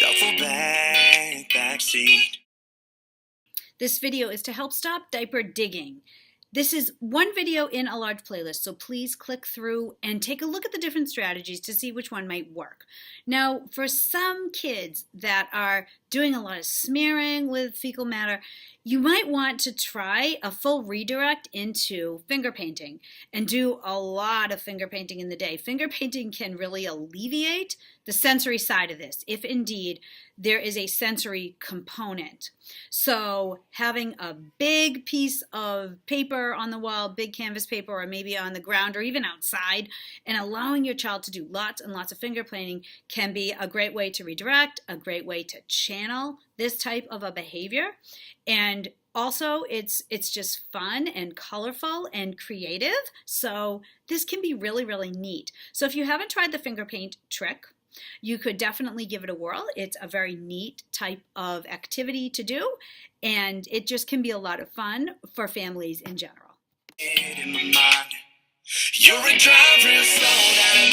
Duffel bag, backseat. This video is to help stop diaper digging. This is one video in a large playlist, so please click through and take a look at the different strategies to see which one might work. Now, for some kids that are doing a lot of smearing with fecal matter, you might want to try a full redirect into finger painting and do a lot of finger painting in the day. Finger painting can really alleviate the sensory side of this, if indeed there is a sensory component. So having a big piece of paper on the wall, big canvas paper, or maybe on the ground or even outside, and allowing your child to do lots and lots of finger painting can be a great way to redirect, a great way to channel this type of a behavior. And also, it's just fun and colorful and creative. So this can be really, really neat. So if you haven't tried the finger paint trick, you could definitely give it a whirl. It's a very neat type of activity to do, and it just can be a lot of fun for families in general. In my mind, you're a drive real slow.